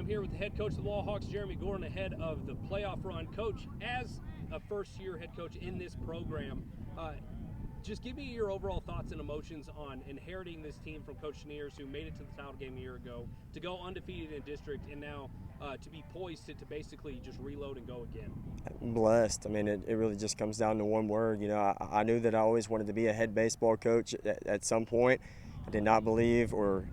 I'm here with the head coach of the Wallhawks, Jeremy Gordan, ahead of the playoff run. Coach, as a first-year head coach in this program, just give me your overall thoughts and emotions on inheriting this team from Coach Schneers, who made it to the title game a year ago, to go undefeated in district, and now to be poised to basically just reload and go again. Blessed. I mean, it really just comes down to one word. You know, I knew that I always wanted to be a head baseball coach at some point. I did not believe, or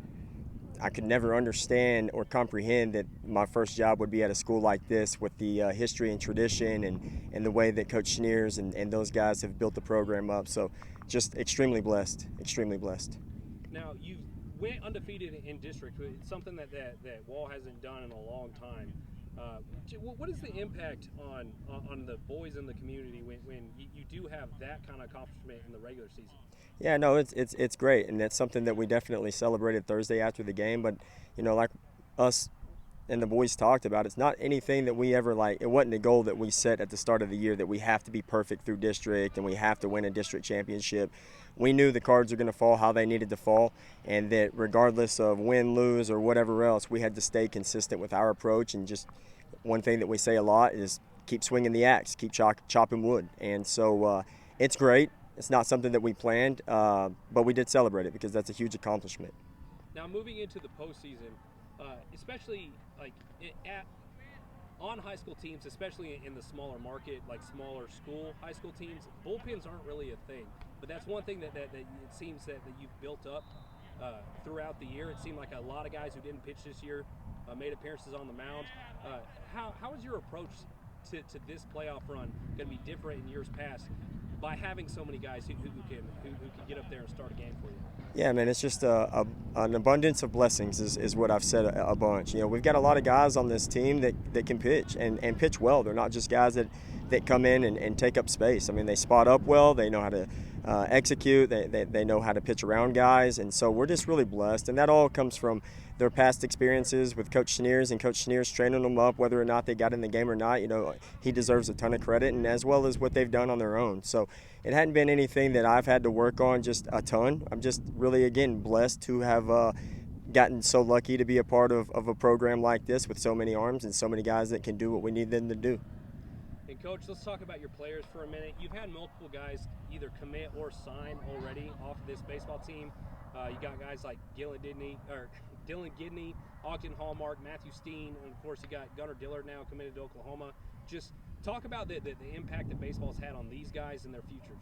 I could never understand or comprehend that my first job would be at a school like this with the history and tradition and the way that Coach Schneers and those guys have built the program up. So just extremely blessed, extremely blessed. Now, you went undefeated in district. It's something that Wall hasn't done in a long time. What is the impact on the boys in the community when you do have that kind of accomplishment in the regular season? Yeah, no, it's great, and that's something that we definitely celebrated Thursday after the game. But you know, like us and the boys talked about, it's not anything that we ever it wasn't a goal that we set at the start of the year that we have to be perfect through district and we have to win a district championship. We knew the cards were going to fall how they needed to fall, and that regardless of win, lose, or whatever else, we had to stay consistent with our approach. And just one thing that we say a lot is keep swinging the axe, keep chopping wood. And so it's great. It's not something that we planned, but we did celebrate it because that's a huge accomplishment. Now, moving into the postseason, especially on high school teams, especially in the smaller market, like smaller school high school teams, bullpens aren't really a thing. But that's one thing that it seems that you've built up throughout the year. It seemed like a lot of guys who didn't pitch this year made appearances on the mound. How is your approach to this playoff run going to be different in years past by having so many guys who can get up there and start a game for you? Yeah, man, it's just an abundance of blessings is what I've said a bunch. You know, we've got a lot of guys on this team that can pitch and pitch well. They're not just guys that come in and take up space. I mean, they spot up well. They know how to execute. They know how to pitch around guys. And so we're just really blessed. And that all comes from their past experiences with Coach Schneers and Coach Schneers training them up, whether or not they got in the game or not. You know, he deserves a ton of credit, and as well as what they've done on their own. So it hadn't been anything that I've had to work on just a ton. I'm just really, again, blessed to have gotten so lucky to be a part of a program like this with so many arms and so many guys that can do what we need them to do. And Coach, let's talk about your players for a minute. You've had multiple guys either commit or sign already off of this baseball team. You got guys like Dylan Gidney, Ogden Hallmark, Matthew Steen, and of course you got Gunnar Dillard now committed to Oklahoma. Just talk about the impact that baseball's had on these guys and their futures.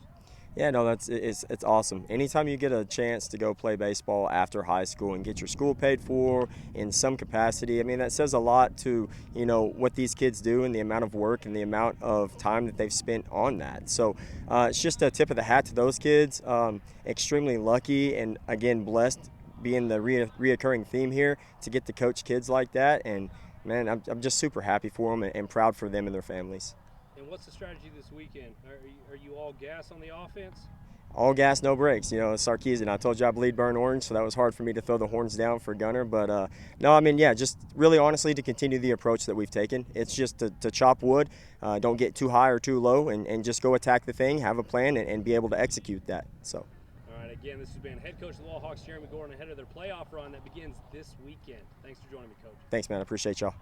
Yeah, no, it's awesome. Anytime you get a chance to go play baseball after high school and get your school paid for in some capacity, I mean, that says a lot to, you know, what these kids do and the amount of work and the amount of time that they've spent on that. So it's just a tip of the hat to those kids. Extremely lucky and, again, blessed being the reoccurring theme here to get to coach kids like that. And, man, I'm just super happy for them and proud for them and their families. And what's the strategy this weekend? Are you all gas on the offense? All gas, no brakes. You know, Sarkeesian. I told you I bleed burnt orange, so that was hard for me to throw the horns down for Gunnar. But, no, I mean, yeah, just really honestly to continue the approach that we've taken. It's just to chop wood, don't get too high or too low, and just go attack the thing, have a plan, and be able to execute that. So. All right, again, this has been head coach of the Wallhawks, Jeremy Gordan, ahead of their playoff run that begins this weekend. Thanks for joining me, Coach. Thanks, man. I appreciate y'all.